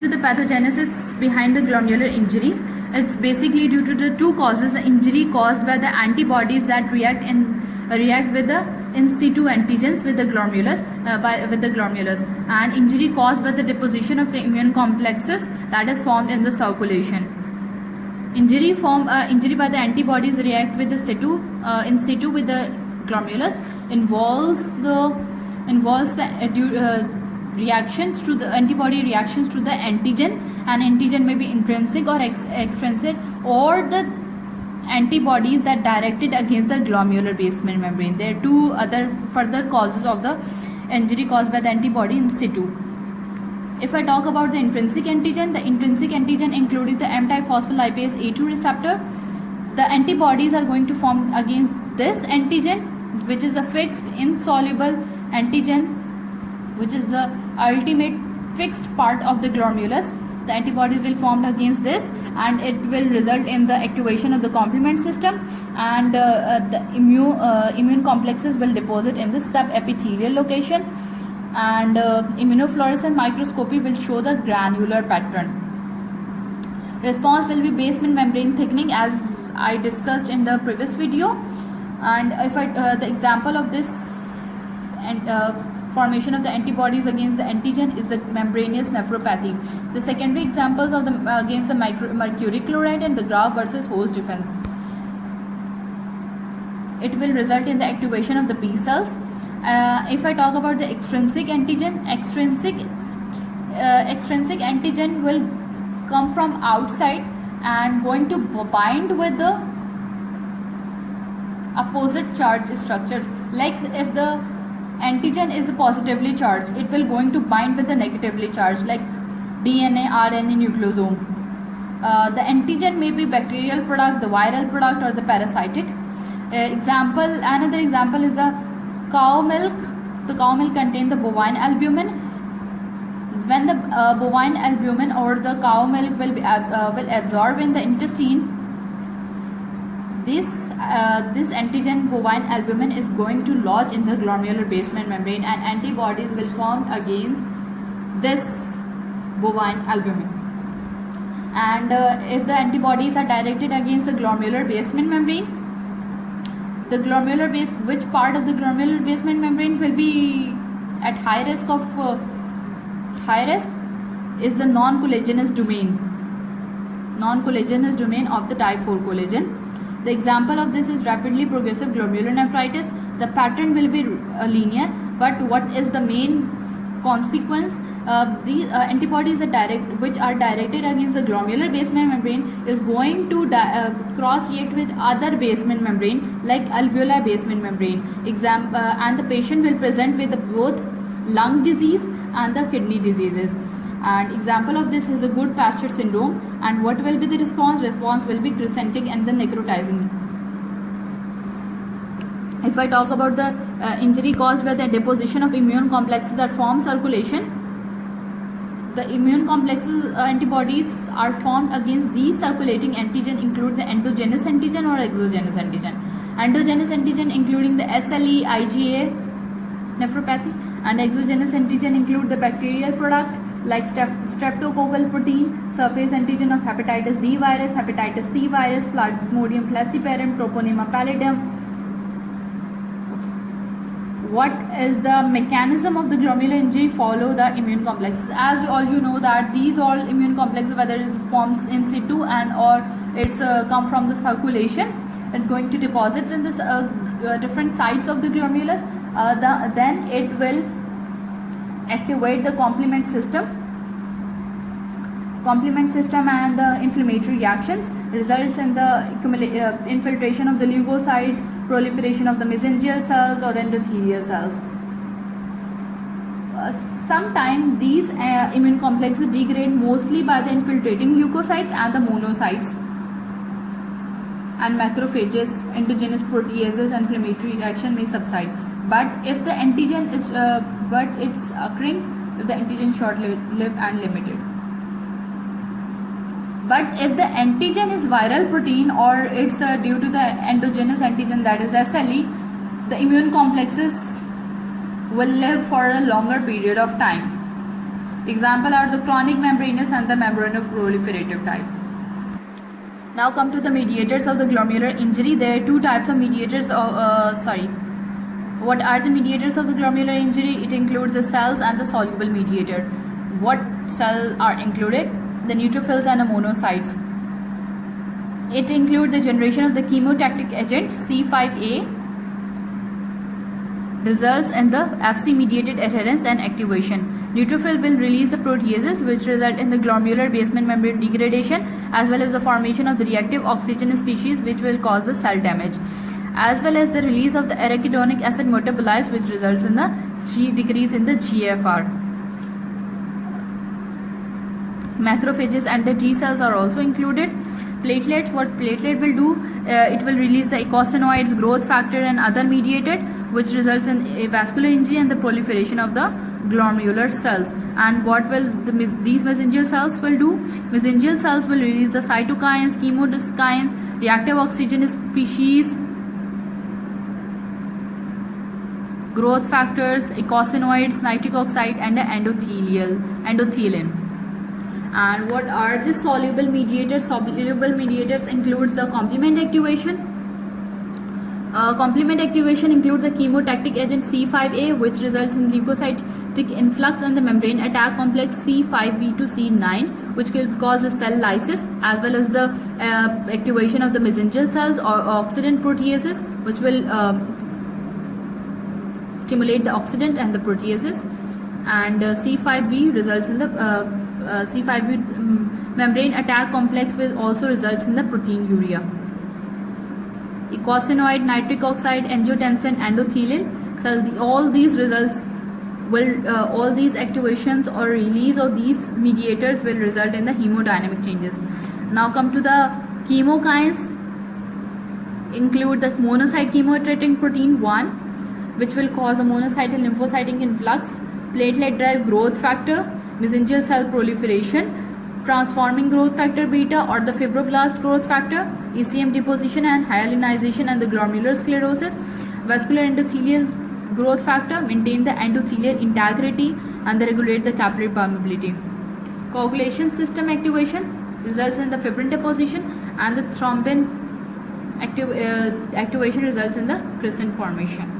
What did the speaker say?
To the pathogenesis behind the glomerular injury, it's basically due to the two causes: the injury caused by the antibodies that react with the in situ antigens with the glomerulus, and injury caused by the deposition of the immune complexes that is formed in the circulation. Injury by the antibodies react with the in situ with the glomerulus involves the reactions to the antibody reactions to the antigen. An antigen may be intrinsic or extrinsic, or the antibodies that directed against the glomerular basement membrane. There are two other further causes of the injury caused by the antibody in situ. If I talk about the intrinsic antigen including the M-type phospholipase A2 receptor, the antibodies are going to form against this antigen, which is a fixed insoluble antigen, which is the ultimate fixed part of the glomerulus. The antibodies will form against this, and it will result in the activation of the complement system, and the immune complexes will deposit in the subepithelial location, and immunofluorescence microscopy will show the granular pattern. Response will be basement membrane thickening, as I discussed in the previous video. And if the example of this formation of the antibodies against the antigen is the membranous nephropathy. The secondary examples of the against the mercury chloride and the graft versus host defense. It will result in the activation of the B cells. If I talk about the extrinsic antigen, extrinsic antigen will come from outside and going to bind with the opposite charge structures. Like if the antigen is positively charged, it will going to bind with the negatively charged, like DNA, RNA, nucleosome. The antigen may be bacterial product, the viral product, or the parasitic. Another example is the cow milk. The cow milk contains the bovine albumin. When the bovine albumin or the cow milk will absorb in the intestine, this antigen bovine albumin is going to lodge in the glomerular basement membrane, and antibodies will form against this bovine albumin. And if the antibodies are directed against the glomerular basement membrane, which part of the glomerular basement membrane will be at high risk is the non-collagenous domain of the type 4 collagen. The example of this is rapidly progressive glomerular nephritis. The pattern will be linear, but what is the main consequence? These antibodies which are directed against the glomerular basement membrane is going to cross-react with other basement membrane, like alveolar basement membrane. And the patient will present with both lung disease and the kidney diseases. And example of this is a Goodpasture syndrome. And what will be the response? Response will be crescentic and the necrotizing. If I talk about the injury caused by the deposition of immune complexes that form circulation, the immune complexes antibodies are formed against these circulating antigen include the endogenous antigen or exogenous antigen. Endogenous antigen including the SLE, IgA, nephropathy, and exogenous antigen include the bacterial product like streptococcal protein, surface antigen of hepatitis B virus, hepatitis C virus, Plasmodium falciparum, Treponema pallidum. What is the mechanism of the glomerular injury? Follow the immune complexes. As you know that these all immune complexes, whether it forms in situ and or it's come from the circulation, it's going to deposit in this different sides of the glomerulus. Then it will activate the complement system and the inflammatory reactions results in the infiltration of the leukocytes, proliferation of the mesangial cells or endothelial cells. Sometimes these immune complexes degrade mostly by the infiltrating leukocytes and the monocytes and macrophages. Endogenous proteases and inflammatory reaction may subside. But if the antigen is it's occurring if the antigen short-lived and limited. But if the antigen is viral protein or it's due to the endogenous antigen, that is SLE, the immune complexes will live for a longer period of time. Example are the chronic membranous and the membranoproliferative type. Now come to the mediators of the glomerular injury. There are two types of mediators. What are the mediators of the glomerular injury? It includes the cells and the soluble mediator. What cells are included? The neutrophils and the monocytes. It includes the generation of the chemotactic agent C5a, results in the Fc mediated adherence and activation. Neutrophil will release the proteases which result in the glomerular basement membrane degradation, as well as the formation of the reactive oxygen species which will cause the cell damage, as well as the release of the arachidonic acid metabolites which results in the decrease in the GFR. Macrophages and the T cells are also included. Platelets, what platelet will do, it will release the eicosanoids, growth factor and other mediated, which results in a vascular injury and the proliferation of the glomerular cells. And what will these mesangial cells will do? Mesangial cells will release the cytokines, chemokines, reactive oxygen species, growth factors, eicosanoids, nitric oxide and the endothelin. And what are the soluble mediators? Soluble mediators includes the complement activation. Complement activation includes the chemotactic agent C5a, which results in leukocytic influx and the membrane attack complex C5b to C9, which will cause the cell lysis, as well as the activation of the mesangial cells or oxidant proteases, which will stimulate the oxidant and the proteases. And C5b results in the C5b membrane attack complex will also results in the proteinuria. Eicosanoid, nitric oxide, angiotensin, endothelin. So all these results will, all these activations or release of these mediators will result in the hemodynamic changes. Now come to the chemokines. Include the monocyte chemotreating protein 1, which will cause a monocyte and lymphocytic influx, platelet-derived growth factor, mesangial cell proliferation, transforming growth factor beta or the fibroblast growth factor, ECM deposition and hyalinization and the glomerular sclerosis, vascular endothelial growth factor, maintain the endothelial integrity and regulate the capillary permeability. Coagulation system activation results in the fibrin deposition, and the thrombin activation results in the crescent formation.